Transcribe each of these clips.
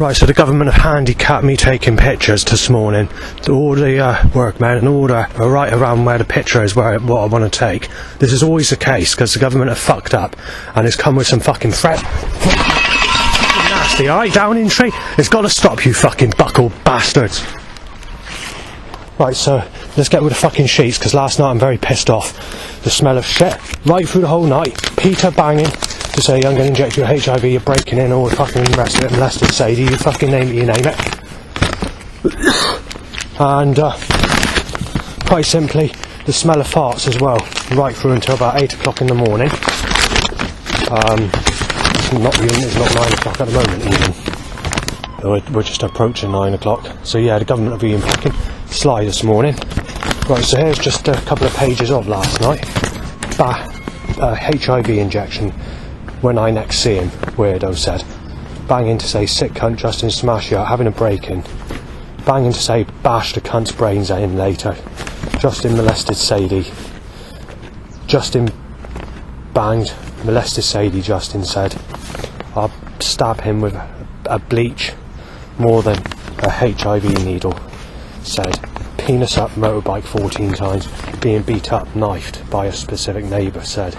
Right, so the government have handicapped me taking pictures this morning. All the workmen and all are right around where the picture is, what I want to take. This is always the case, because the government have fucked up, and it's come with some fucking threat. Nasty, alright, Downing Street? It's got to stop, you fucking buckled bastards. Right, so let's get with the fucking sheets, because last night I'm very pissed off. The smell of shit right through the whole night. Peter banging to say I'm going to inject you with HIV, you're breaking in, all the fucking rest of it, molested Sadie, you fucking name it, you name it. And quite simply, the smell of farts as well, right through until about 8 o'clock in the morning. It's not 9 o'clock at the moment even. We're just approaching 9 o'clock. So yeah, the government have been fucking sly this morning. Right, so here's just a couple of pages of last night. HIV injection. When I next see him, weirdo said. Banging to say sick cunt Justin smash you out, having a break-in. Banging to say bash the cunt's brains at him later. Justin molested Sadie. Justin banged, molested Sadie, Justin said. I'll stab him with a bleach more than a HIV needle, said. Penis up motorbike 14 times, being beat up, knifed by a specific neighbour, said.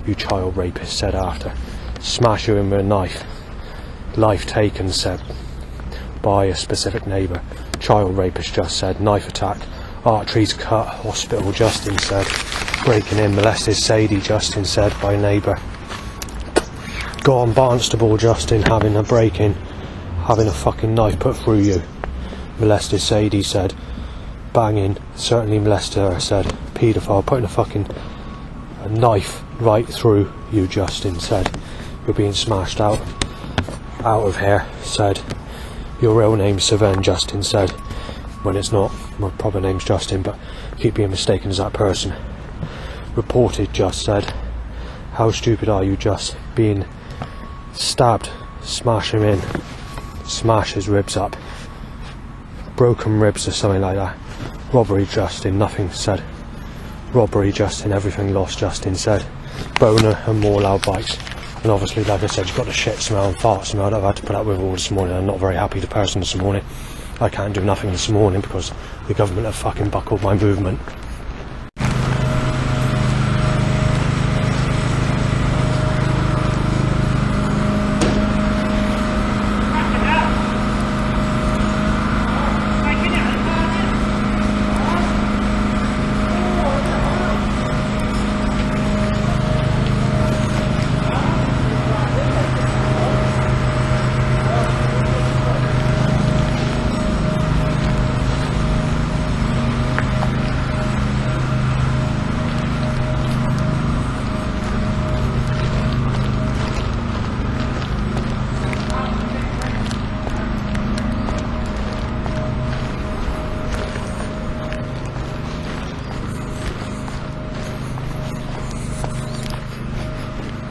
You child rapist, said after. Smash you in with a knife. Life taken, said, by a specific neighbour. Child rapist, just said. Knife attack. Arteries cut. Hospital, Justin said. Breaking in, molested Sadie, Justin said, by neighbour. Gone Barnstable, Justin, having a break-in. Having a fucking knife put through you. Molested Sadie, said. Banging. Certainly molested her, said. Paedophile, putting a knife right through you, Justin said. You're being smashed out of here, said. Your real name's Savenne, Justin said. When it's not. My proper name's Justin, but keep being mistaken as that person. Reported, just said. How stupid are you, just being stabbed? Smash him in. Smash his ribs up. Broken ribs or something like that. Robbery, Justin, nothing said. Robbery, Justin, everything lost, Justin said. Boner and more loud bites. And obviously, like I said, you've got the shit smell and fart smell that I've had to put up with all this morning. I'm not very happy, the person this morning. I can't do nothing this morning because the government have fucking buckled my movement.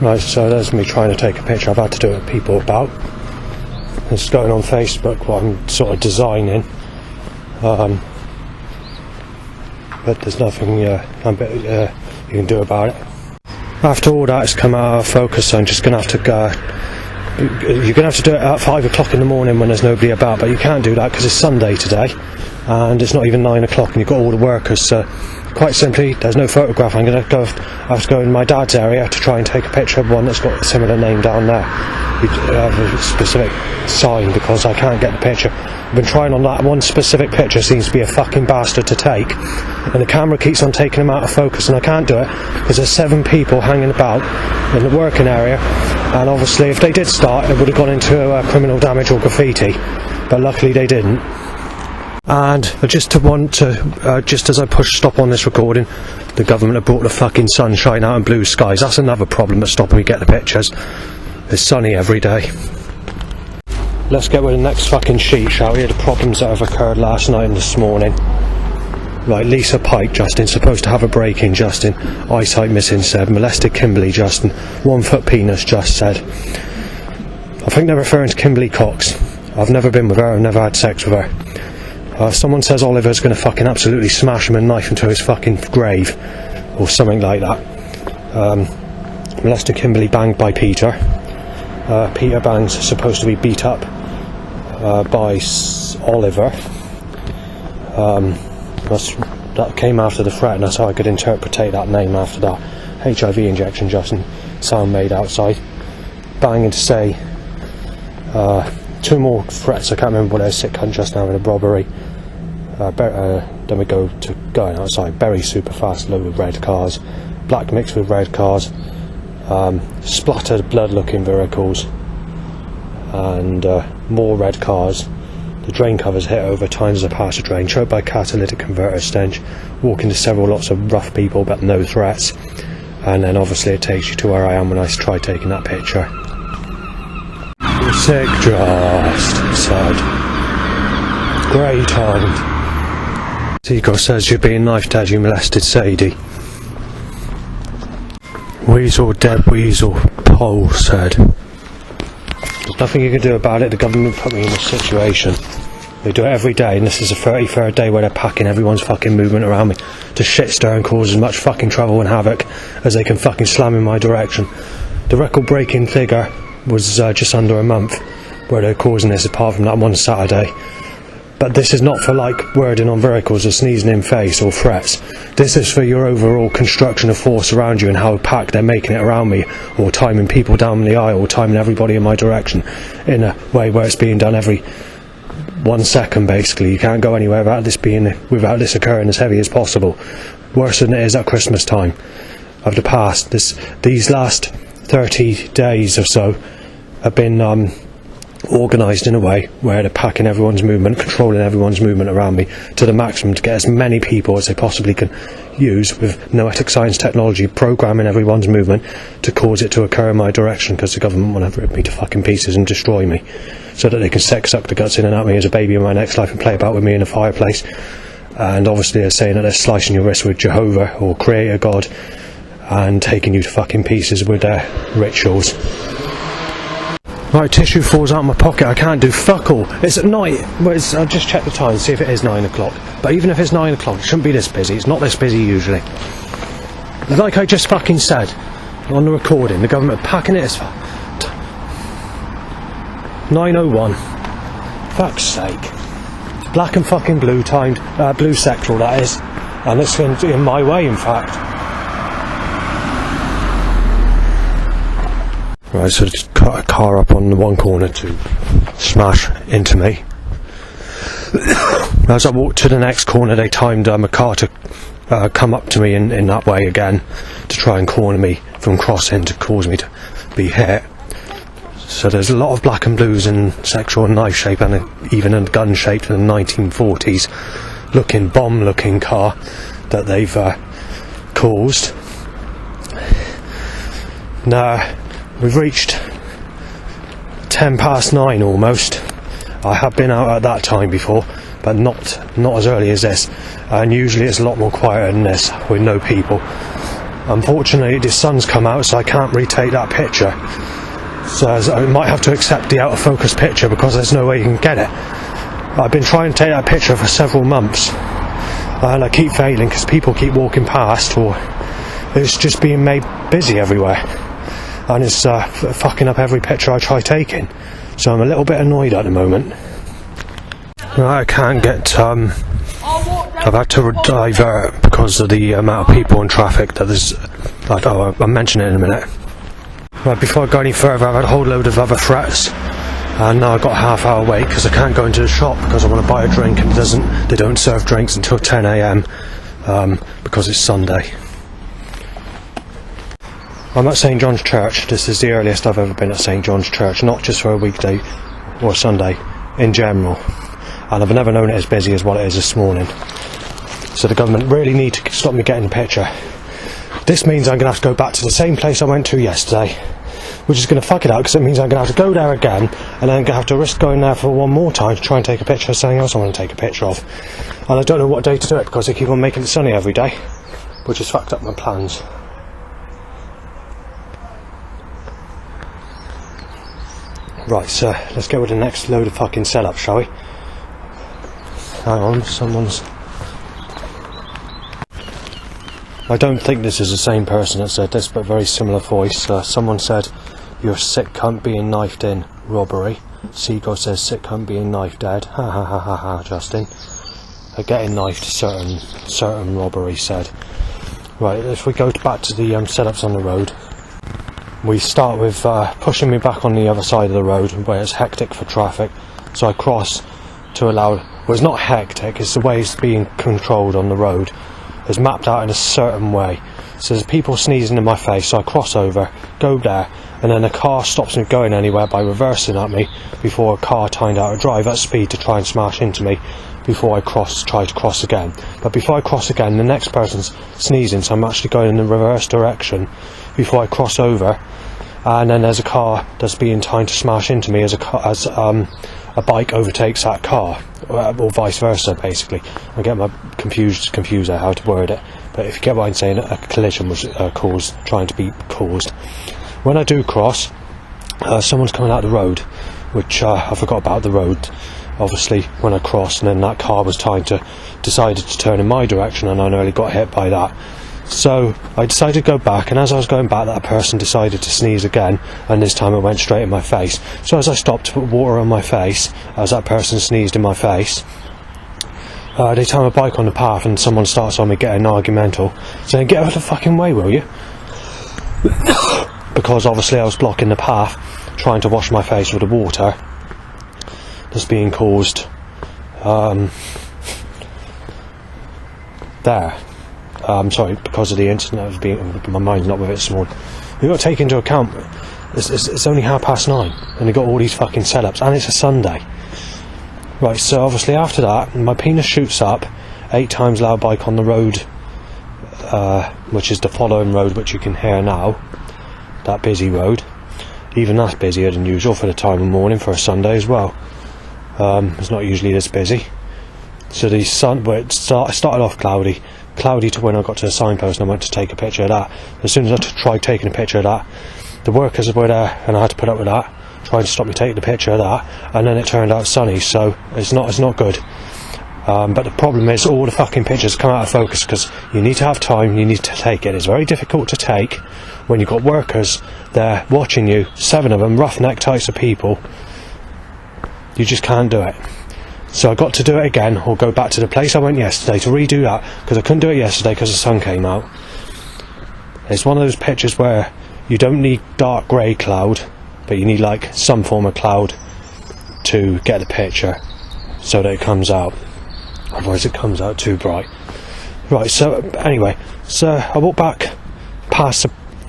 Right, so there's me trying to take a picture. I've had to do it with people about. It's going on Facebook, what I'm sort of designing. But there's nothing you can do about it. After all that has come out of focus, I'm just going to have to go. You're going to have to do it at 5 o'clock in the morning when there's nobody about, but you can't do that because it's Sunday today and it's not even 9 o'clock and you've got all the workers, so quite simply there's no photograph. I have to go in my dad's area to try and take a picture of one that's got a similar name down there. You have a specific sign because I can't get the picture. I've been trying on that one specific picture, seems to be a fucking bastard to take, and the camera keeps on taking them out of focus and I can't do it because there's 7 people hanging about in the working area, and obviously if they did start it would have gone into criminal damage or graffiti, but luckily they didn't. And just as I push stop on this recording, the government have brought the fucking sunshine out and blue skies. That's another problem that's stopping me getting the pictures. It's sunny every day. Let's get with the next fucking sheet, shall we? The problems that have occurred last night and this morning. Right, Lisa Pike, Justin, supposed to have a break-in, Justin. Eyesight missing, said. Molested Kimberly, Justin. 1 foot penis, just said. I think they're referring to Kimberly Cox. I've never been with her, I've never had sex with her. Someone says Oliver's going to fucking absolutely smash him and knife him to his fucking grave, or something like that. Molested Kimberly banged by Peter. Peter Bangs is supposed to be beat up by Oliver. That came after the threat, and that's how I could interpretate that name after that HIV injection Justin sound made outside. Banging to say 2 more threats. I can't remember what it is. Sick cunt just now in a robbery. Then we go to going outside. Berry super fast, load of red cars. Black mixed with red cars. Splattered blood looking vehicles. And more red cars. The drain covers hit over times as I pass the drain. Choked by catalytic converter stench. Walk into several lots of rough people but no threats. And then obviously it takes you to where I am when I try taking that picture. You're sick just, said. Grey tongued. Zico says you're being knifed as you molested Sadie. Weasel, dead weasel, Pole said. There's nothing you can do about it. The government put me in this situation. They do it every day, and this is the 33rd day where they're packing everyone's fucking movement around me to shit stir and cause as much fucking trouble and havoc as they can fucking slam in my direction. The record-breaking figure was just under a month where they're causing this, apart from that one Saturday. But this is not for like wording on vehicles or sneezing in face or threats. This is for your overall construction of force around you and how packed they're making it around me, or timing people down the aisle, or timing everybody in my direction in a way where it's being done every 1 second basically. You can't go anywhere without this occurring as heavy as possible. Worse than it is at Christmas time of the past. These last 30 days or so have been organised in a way where they're packing everyone's movement, controlling everyone's movement around me to the maximum to get as many people as they possibly can use with noetic science technology, programming everyone's movement to cause it to occur in my direction, because the government want to rip me to fucking pieces and destroy me so that they can suck the guts in and out me as a baby in my next life and play about with me in a fireplace. And obviously they're saying that they're slicing your wrist with Jehovah or Creator God and taking you to fucking pieces with their rituals. Right, tissue falls out of my pocket. I can't do fuck all. It's at night. Well, I'll just check the time and see if it is 9 o'clock. But even if it's 9 o'clock, it shouldn't be this busy. It's not this busy usually. Like I just fucking said on the recording, the government are packing it as 9:01. Fuck's sake. Black and fucking blue timed, blue sectoral that is. And it's in my way, in fact. Right, so just cut a car up on the one corner to smash into me. As I walked to the next corner, they timed a car to come up to me in that way again to try and corner me from crossing to cause me to be hit. So there's a lot of black and blues in sexual and knife shape, and even a gun shape in the 1940s looking bomb looking car that they've caused. Now we've reached 9:10 almost. I have been out at that time before, but not as early as this, and usually it's a lot more quieter than this with no people. Unfortunately the sun's come out, so I can't retake that picture, so I might have to accept the out of focus picture because there's no way you can get it. I've been trying to take that picture for several months and I keep failing because people keep walking past, or it's just being made busy everywhere. And it's fucking up every picture I try taking. So I'm a little bit annoyed at the moment. I can't get... I've had to divert because of the amount of people in traffic that there's... I'll mention it in a minute. Right, before I go any further, I've had a whole load of other threats. And now I've got a half-hour wait because I can't go into the shop because I want to buy a drink, and they don't serve drinks until 10 AM because it's Sunday. I'm at St John's Church. This is the earliest I've ever been at St John's Church, not just for a weekday or Sunday, in general. And I've never known it as busy as what it is this morning. So the government really need to stop me getting a picture. This means I'm going to have to go back to the same place I went to yesterday, which is going to fuck it up because it means I'm going to have to go there again, and then I'm going to have to risk going there for one more time to try and take a picture of something else I want to take a picture of. And I don't know what day to do it because they keep on making it sunny every day, which has fucked up my plans. Right, so let's go with the next load of fucking setup, shall we? Hang on, someone's... I don't think this is the same person that said this, but very similar voice. Someone said, "You're sick cunt being knifed in, robbery." Seagull says sick cunt being knife dead. Ha ha ha ha ha, Justin. Getting knifed, certain robbery said. Right, if we go back to the setups on the road, we start with pushing me back on the other side of the road where it's hectic for traffic. So I cross to allow, well, it's not hectic, it's the way it's being controlled on the road. It's mapped out in a certain way. So there's people sneezing in my face, so I cross over, go there, and then a car stops me going anywhere by reversing at me before a car timed out a drive at speed to try and smash into me before I try to cross again. But before I cross again, the next person's sneezing, so I'm actually going in the reverse direction before I cross over, and then there's a car that's being timed to smash into me as a bike overtakes that car, or vice versa. Basically, I get my confused there how to word it, but if you get what I'm saying, a collision was trying to be caused. When I do cross, someone's coming out the road, which I forgot about the road obviously when I crossed, and then that car was decided to turn in my direction, and I nearly got hit by that. So I decided to go back, and as I was going back, that person decided to sneeze again, and this time it went straight in my face. So as I stopped to put water on my face, as that person sneezed in my face, they time a bike on the path, and someone starts on me getting argumental, saying, "Get out of the fucking way, will you?" Because obviously I was blocking the path, trying to wash my face with the water that's being caused there. Sorry, because of the incident, my mind's not with it this morning. You've got to take into account, it's only 9:30, and they've got all these fucking setups, and it's a Sunday. Right, so obviously after that, my penis shoots up 8 times loud bike on the road, which is the following road which you can hear now, that busy road. Even that's busier than usual for the time of morning for a Sunday as well. It's not usually this busy. So the sun, well, it started off cloudy to when I got to the signpost, and I went to take a picture of that. As soon as I tried taking a picture of that, the workers were there, and I had to put up with that, trying to stop me taking a picture of that, and then it turned out sunny, so it's not good. But the problem is all the fucking pictures come out of focus, because you need to have time, you need to take it. It's very difficult to take when you've got workers there watching you, 7 of them, roughneck types of people. You just can't do it. So I got to do it again, or go back to the place I went yesterday to redo that, because I couldn't do it yesterday because the sun came out. It's one of those pictures where you don't need dark grey cloud, but you need like some form of cloud to get the picture so that it comes out. Otherwise it comes out too bright. Right, so anyway, so I walk back past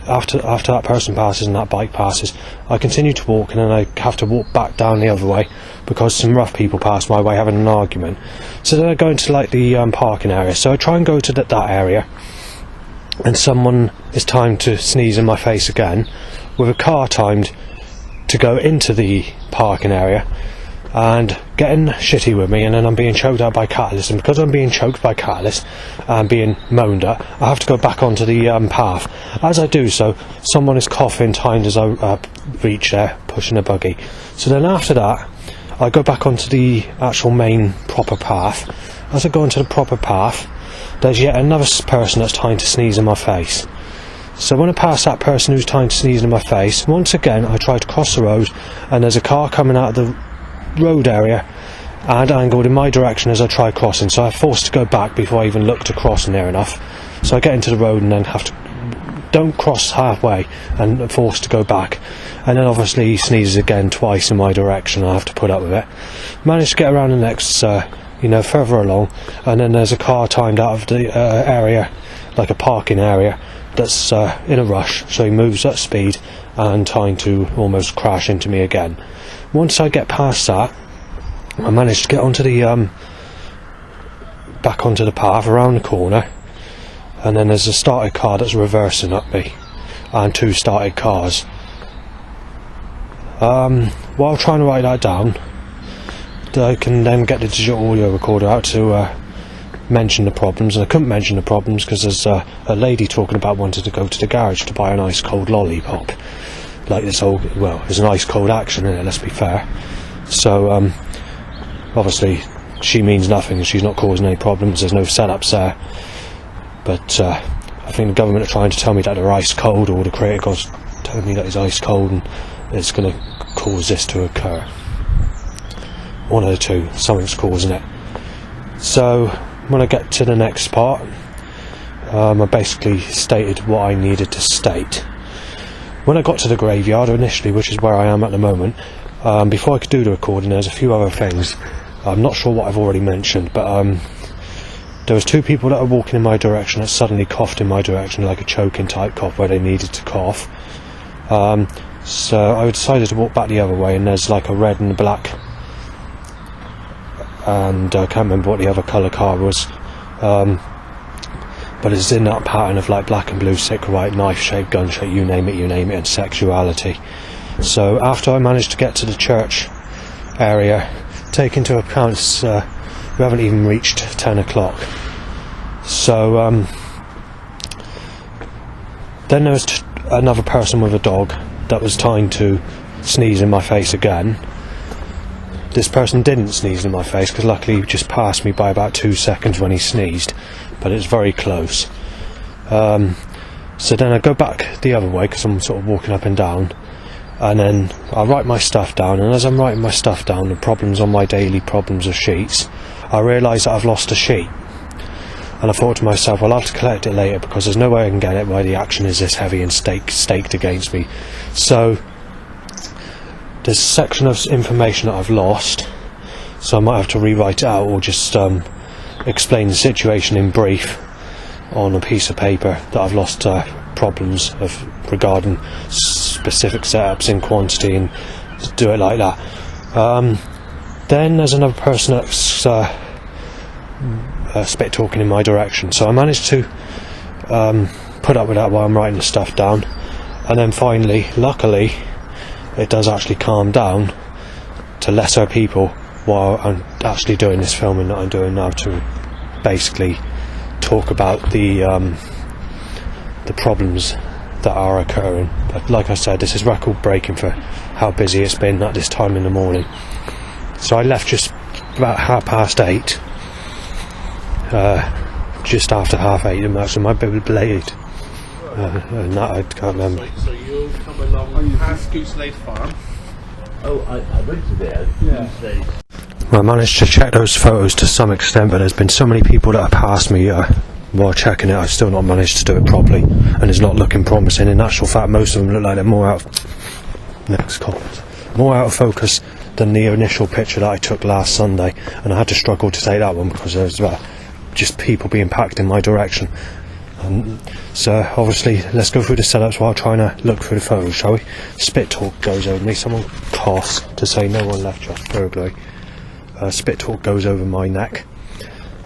after that person passes and that bike passes, I continue to walk, and then I have to walk back down the other way because some rough people pass my way having an argument. So then I go into like the parking area. So I try and go to that area, and someone is timed to sneeze in my face again, with a car timed to go into the parking area and getting shitty with me, and then I'm being choked out by catalyst, and because I'm being choked by catalyst and being moaned at, I have to go back onto the path. As I do so, someone is coughing timed as I reach there, pushing a buggy. So then after that, I go back onto the actual main proper path. As I go into the proper path, there's yet another person that's timed to sneeze in my face. So when I pass that person who's timed to sneeze in my face, once again I try to cross the road, and there's a car coming out of the road area and angled in my direction as I try crossing, so I'm forced to go back before I even look to cross near enough. So I get into the road and then don't cross halfway, and I'm forced to go back, and then obviously he sneezes again twice in my direction. I have to put up with it. Managed to get around the next further along, and then there's a car timed out of the area, like a parking area, that's in a rush, so he moves at speed and trying to almost crash into me again. Once I get past that, I managed to get onto the back onto the path around the corner, and then there's a started car that's reversing at me, and 2 started cars. While trying to write that down, I can then get the digital audio recorder out to mention the problems, and I couldn't mention the problems because there's a lady talking about wanting to go to the garage to buy an ice cold lollipop. Like this whole, well, there's an ice cold action in it, let's be fair. So obviously she means nothing, she's not causing any problems, there's no setups there. But I think the government are trying to tell me that they're ice cold, or the creator god's telling me that it's ice cold and it's going to cause this to occur. One of the two, something's causing it. So when I get to the next spot, I basically stated what I needed to state. When I got to the graveyard initially, which is where I am at the moment, before I could do the recording, there's a few other things. I'm not sure what I've already mentioned, but there was two people that were walking in my direction that suddenly coughed in my direction, like a choking type cough where they needed to cough. So I decided to walk back the other way, and there's like a red and a black, and I can't remember what the other colour car was, but it's in that pattern of like black and blue, sick right, knife shape, gun shape, you name it, and sexuality. So after I managed to get to the church area, take into account we haven't even reached 10 o'clock. So then there was another person with a dog that was trying to sneeze in my face again. This person didn't sneeze in my face, because luckily he just passed me by about 2 seconds when he sneezed, but it's very close. So then I go back the other way, because I'm sort of walking up and down, and then I write my stuff down, and as I'm writing my stuff down, the problems on my daily problems of sheets, I realise that I've lost a sheet. And I thought to myself, well, I'll have to collect it later, because there's no way I can get it while the action is this heavy and staked against me. So there's a section of information that I've lost, so I might have to rewrite it out, or just explain the situation in brief on a piece of paper that I've lost problems of regarding specific setups in quantity, and do it like that. Then there's another person that's spit talking in my direction, so I managed to put up with that while I'm writing the stuff down, and then finally, luckily, it does actually calm down to lesser people while I'm actually doing this filming that I'm doing now, to basically talk about the problems that are occurring. But like I said, this is record breaking for how busy it's been at this time in the morning. So I left just about 8:30, just after 8:30, and actually might be a bit belated, and that I can't remember. So you'll come along past Gooselade Farm? Oh, I went to there. Yeah. Well, I managed to check those photos to some extent, but there's been so many people that have passed me while checking it, I've still not managed to do it properly, and it's not looking promising. In actual fact, most of them look like they're more out of focus than the initial picture that I took last Sunday, and I had to struggle to take that one because there was just people being packed in my direction. So obviously, let's go through the setups while trying to look through the photos, shall we? Spit talk goes over me. Someone coughs to say no one left just burglary. Spit talk goes over my neck.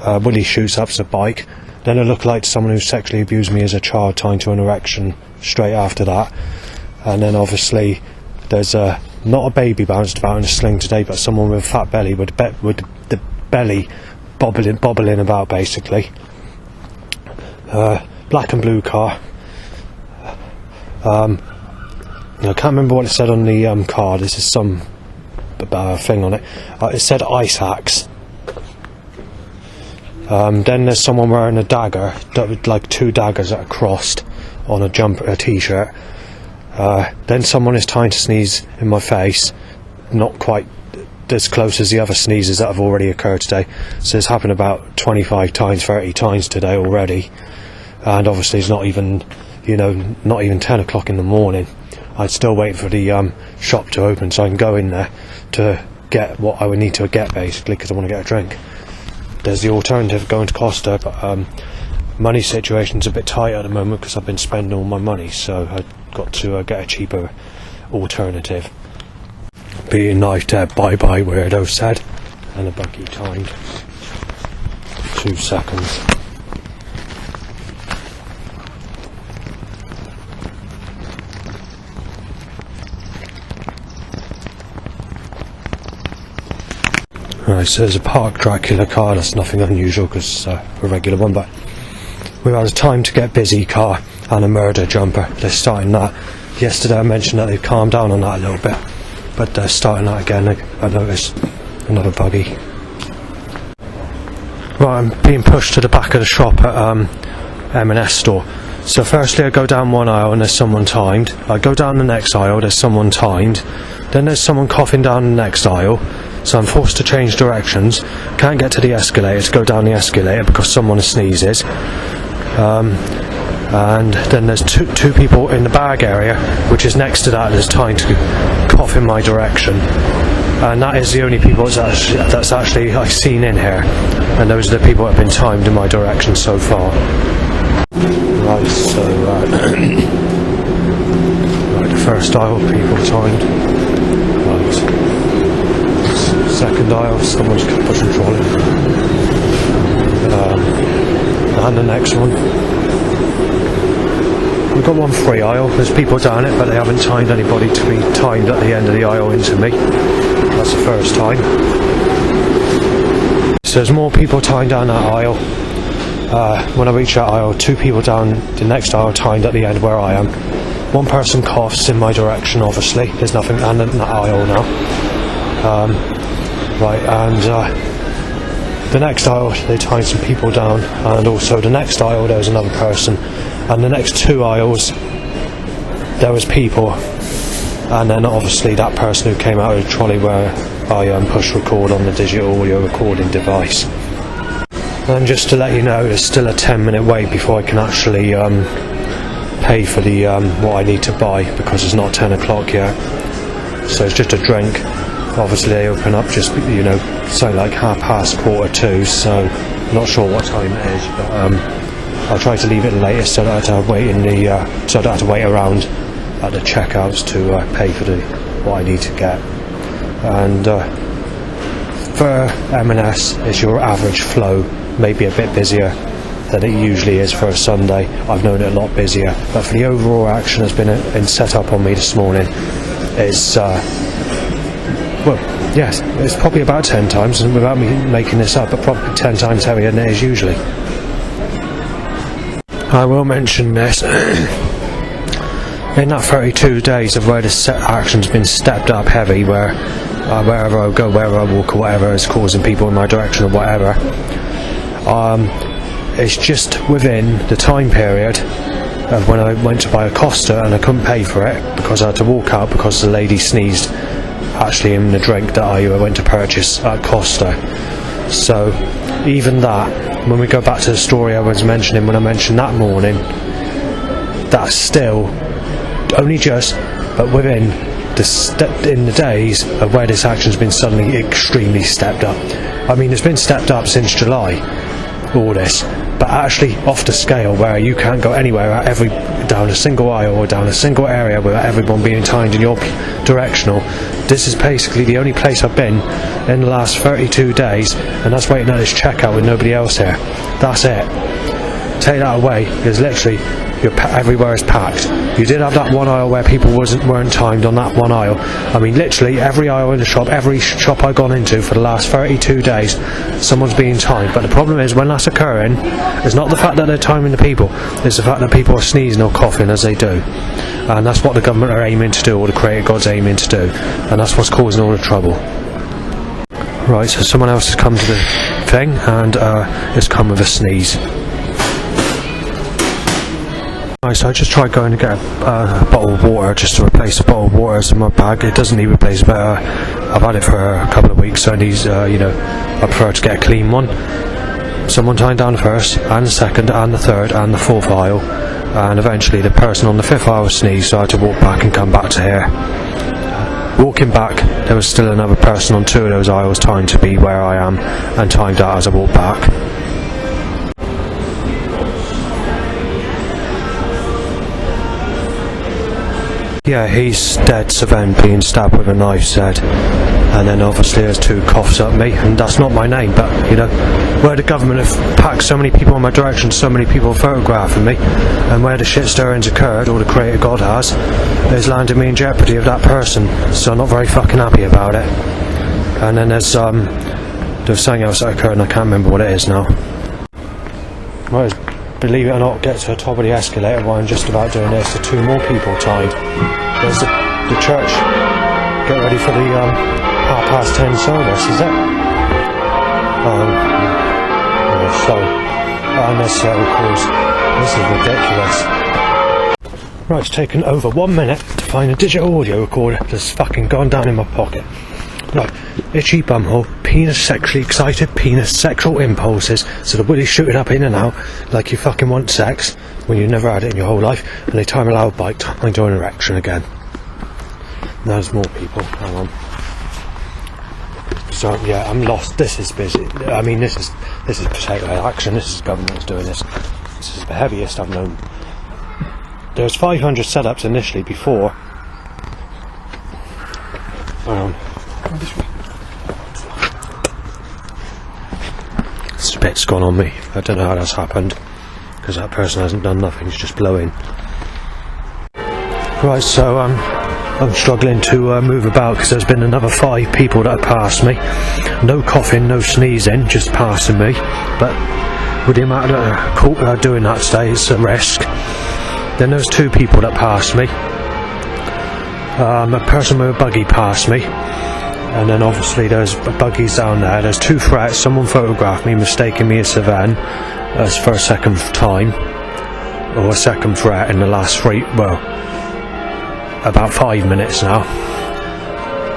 Willie shoots up the bike. Then I look like someone who sexually abused me as a child, tying to an erection straight after that. And then obviously there's not a baby bounced about in a sling today, but someone with a fat belly with the belly bobbling about basically. Black and blue car. I can't remember what it said on the car. This is some thing on it. It said ice axe. Then there's someone wearing a dagger, like two daggers that are crossed on a t-shirt. Then someone is trying to sneeze in my face, not quite as close as the other sneezes that have already occurred today. So it's happened about 25 times, 30 times today already. And obviously it's not even 10 o'clock in the morning. I'd still wait for the shop to open so I can go in there to get what I would need to get, basically, because I want to get a drink. There's the alternative, going to Costa, but money situation's a bit tight at the moment because I've been spending all my money, so I've got to get a cheaper alternative. Being knife dead, bye bye weirdo said, and a buggy timed 2 seconds. Right, so there's a Park Dracula car. That's nothing unusual because a regular one, but we've had a time to get busy car and a murder jumper. They're starting that. Yesterday I mentioned that they've calmed down on that a little bit, but they're starting that again. I noticed another buggy. Right, I'm being pushed to the back of the shop at M&S store. So firstly I go down one aisle and there's someone timed. I go down the next aisle, there's someone timed. Then there's someone coughing down the next aisle. So I'm forced to change directions. Can't get to the escalator to go down the escalator because someone sneezes. And then there's two people in the bag area, which is next to that. There's time to cough in my direction, and that is the only people that's actually I've seen in here, and those are the people that have been timed in my direction so far. Right, so right, the first aisle, people timed. Right, second aisle, someone's pushing trolley, and the next one. We've got one free aisle. There's people down it, but they haven't timed anybody to be timed at the end of the aisle into me. That's the first time. So there's more people timed down that aisle. When I reach that aisle, 2 people down the next aisle timed at the end where I am. One person coughs in my direction, obviously. There's nothing in that aisle now. Right, and the next aisle, they timed some people down, and also the next aisle, there was another person. And the next 2 aisles, there was people, and then obviously that person who came out of the trolley where I push record on the digital audio recording device. And just to let you know, there's still a 10-minute wait before I can actually pay for the what I need to buy, because it's not 10 o'clock yet. So it's just a drink. Obviously they open up just, you know, something like 2:30, so I'm not sure what time it is, but I'll try to leave it later so that I don't have to wait so I don't have to wait around at the checkouts to pay for what I need to get. And for M&S, it's your average flow, maybe a bit busier than it usually is for a Sunday. I've known it a lot busier, but for the overall action that's been set up on me this morning, it's well, yes, it's probably about 10 times, and without me making this up, but probably 10 times heavier than it is usually. I will mention this. In that 32 days of where the action's been stepped up heavy, where wherever I go, wherever I walk or whatever is causing people in my direction or whatever, it's just within the time period of when I went to buy a Costa and I couldn't pay for it because I had to walk out because the lady sneezed actually in the drink that I went to purchase at Costa. So even that, when we go back to the story I was mentioning when I mentioned that morning, that's still only just, but within in the days of where this action's been suddenly extremely stepped up. I mean, it's been stepped up since July, all this, but actually off the scale where you can't go anywhere down a single aisle or down a single area without everyone being timed in your directional. This is basically the only place I've been in the last 32 days, and that's waiting at this checkout with nobody else here. That's it. Take that away, because literally everywhere is packed. You did have that one aisle where people weren't timed on that one aisle. I mean, literally every aisle in the shop, every shop I've gone into for the last 32 days, someone's being timed. But the problem is, when that's occurring, it's not the fact that they're timing the people, it's the fact that people are sneezing or coughing as they do. And that's what the government are aiming to do, or the Creator God's aiming to do. And that's what's causing all the trouble. Right, so someone else has come to the thing, and it's come with a sneeze. Right, so I just tried going to get a bottle of water just to replace the bottle of water in my bag. It doesn't need replaced, but I've had it for a couple of weeks, so it needs, I prefer to get a clean one. Someone timed down the first, and the second, and the third, and the fourth aisle, and eventually the person on the fifth aisle sneezed, so I had to walk back and come back to here. Walking back, there was still another person on 2 of those aisles timed to be where I am, and timed out as I walked back. Yeah, he's dead, Savenne, being stabbed with a knife, said. And then obviously there's 2 coughs at me, and that's not my name, but, you know, where the government have packed so many people in my direction, so many people photographing me, and where the shit stirrings occurred, or the Creator God has, is landed me in jeopardy of that person, so I'm not very fucking happy about it. And then there's something else that occurred, and I can't remember what it is now. Right, believe it or not, get to the top of the escalator while I'm just about doing this. There are 2 more people tied. There's the church. Get ready for the 10:30 service, is it? So unnecessary calls. This is ridiculous. Right, it's taken over 1 minute to find a digital audio recorder that's fucking gone down in my pocket. Right, itchy bumhole, penis sexually excited, penis sexual impulses. So the willy's shooting up in and out like you fucking want sex when you've never had it in your whole life, and they time a loud bite, time to an erection again. Now there's more people, hang on. So yeah, I'm lost. This is busy. I mean, this is potato head action. This is government's doing this. This is the heaviest I've known. There's 500 setups initially before. Spit's gone on me. I don't know how that's happened, because that person hasn't done nothing. He's just blowing. Right, so I'm struggling to move about because there's been another 5 people that have passed me. No coughing, no sneezing, just passing me. But with the amount that are doing that today, it's a risk. Then there's 2 people that passed me. A person with a buggy passed me. And then obviously there's buggies down there. There's 2 threats. Someone photographed me, mistaking me as a van as for a second time, or a second threat in the last 3, well, about 5 minutes now.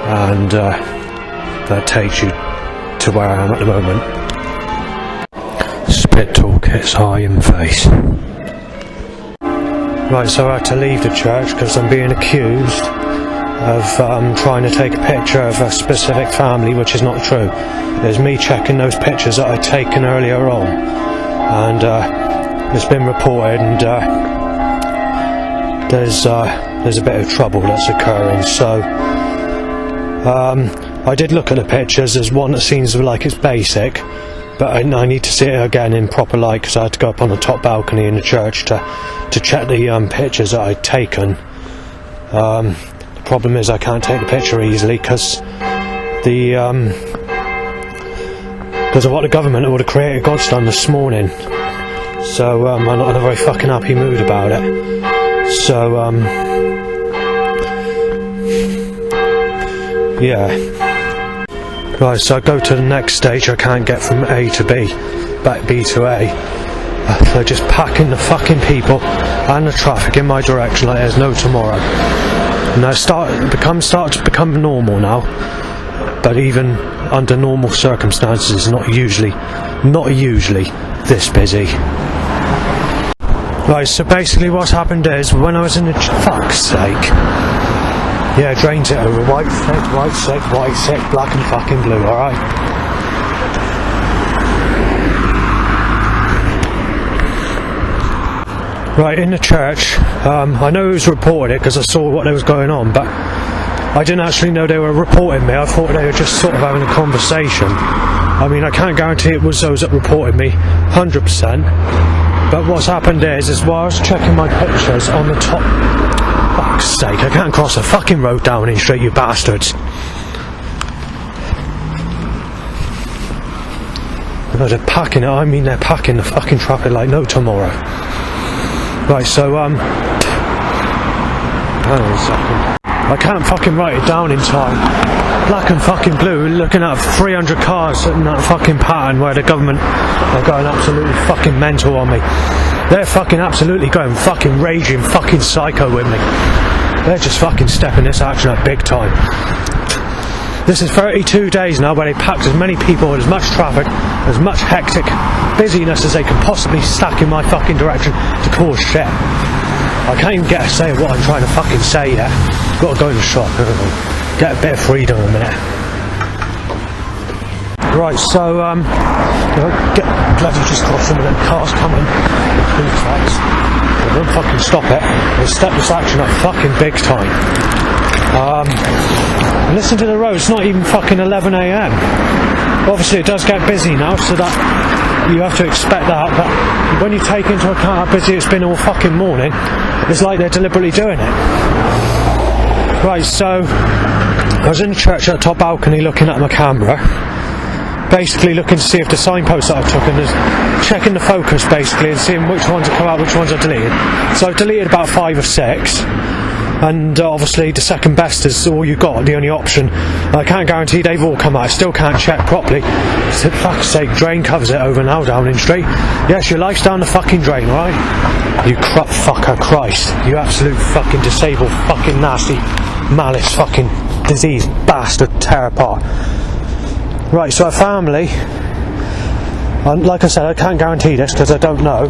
And that takes you to where I am at the moment. Spit talk hits high in the face. Right, so I had to leave the church because I'm being accused of trying to take a picture of a specific family, which is not true. There's me checking those pictures that I'd taken earlier on, and it's been reported, and there's a bit of trouble that's occurring. So I did look at the pictures. There's one that seems like it's basic, but I need to see it again in proper light, because I had to go up on the top balcony in the church to check the pictures that I'd taken. Problem is I can't take the picture easily because of what the government or the creator God's done this morning. So I'm not in a very fucking happy mood about it. So yeah. Right, so I go to the next stage. I can't get from A to B, back B to A. They're just packing the fucking people and the traffic in my direction like there's no tomorrow. And I start to become normal now, but even under normal circumstances, not usually this busy. Right, so basically what's happened is, when I was in the fuck's sake, yeah, drains it over, white, sick, black and fucking blue, alright? Right, in the church, I know who's reported it because I saw what was going on, but I didn't actually know they were reporting me. I thought they were just sort of having a conversation. I mean, I can't guarantee it was those that reported me 100%, but what's happened is while I was checking my pictures on the top, fuck's sake, I can't cross a fucking road down in straight, you bastards. They're packing it, I mean they're packing the fucking traffic like no tomorrow. Right, so hang on a second. I can't fucking write it down in time. Black and fucking blue, looking at 300 cars in that fucking pattern where the government are going absolutely fucking mental on me. They're fucking absolutely going fucking raging fucking psycho with me. They're just fucking stepping this action up big time. This is 32 days now where they packed as many people, as much traffic, as much hectic busyness as they can possibly stack in my fucking direction to cause shit. I can't even get a say of what I'm trying to fucking say yet. Got to go in the shop, get a bit of freedom in a minute. Right, so get bloody just cross some of them cars coming. They won't fucking stop it. They step this action up fucking big time. Listen to the road, it's not even fucking 11 AM. Obviously it does get busy now, so that you have to expect that, but when you take into account how busy it's been all fucking morning, it's like they're deliberately doing it. Right, so I was in the church at the top balcony looking at my camera, basically looking to see if the signposts that I took, and checking the focus basically and seeing which ones have come out, which ones are deleted. So I've deleted about 5 or 6. And obviously the second best is all you got, the only option. I can't guarantee they've all come out. I still can't check properly. For fuck's sake, drain covers it over now, Downing Street. Yes, your life's down the fucking drain, alright? You crap fucker, Christ. You absolute fucking disabled, fucking nasty, malice fucking diseased bastard tear apart. Right, so our family, and like I said, I can't guarantee this because I don't know,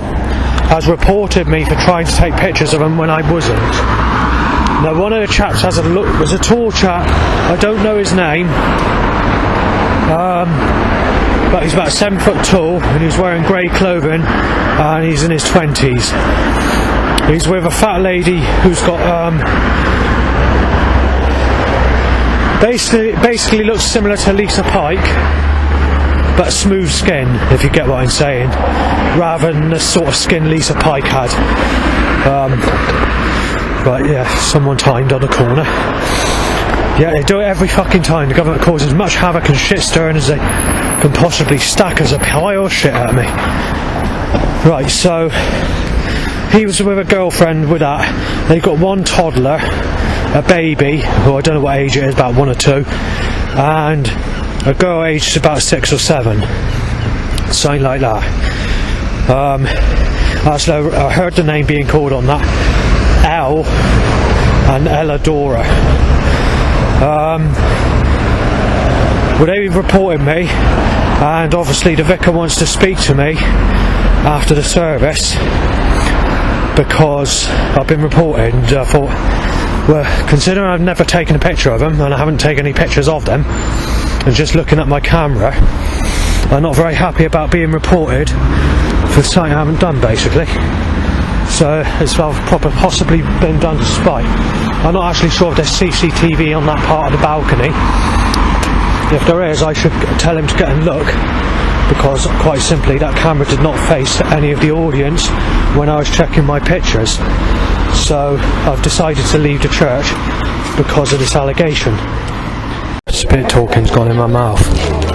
has reported me for trying to take pictures of them when I wasn't. Now, one of the chaps has a look. There's a tall chap. I don't know his name, but he's about 7 foot tall, and he's wearing grey clothing, and he's in his 20s. He's with a fat lady who's got basically looks similar to Lisa Pike, but smooth skin, if you get what I'm saying, rather than the sort of skin Lisa Pike had. But yeah, someone timed on the corner. Yeah, they do it every fucking time. The government causes as much havoc and shit stirring as they can possibly stack as a pile of shit at me. Right, so he was with a girlfriend with that. They've got one toddler, a baby, who I don't know what age it is, about 1 or 2, and a girl aged about 6 or 7, something like that. So I heard the name being called on that, Elle and Elladora. Well, they reported me, and obviously the vicar wants to speak to me after the service because I've been reported, and I thought, well, considering I've never taken a picture of them and I haven't taken any pictures of them, and just looking at my camera, I'm not very happy about being reported for something I haven't done, basically. So it's possibly been done to spite. I'm not actually sure if there's CCTV on that part of the balcony. If there is, I should tell him to get and look, because quite simply that camera did not face any of the audience when I was checking my pictures. So I've decided to leave the church because of this allegation. Spit talking's gone in my mouth.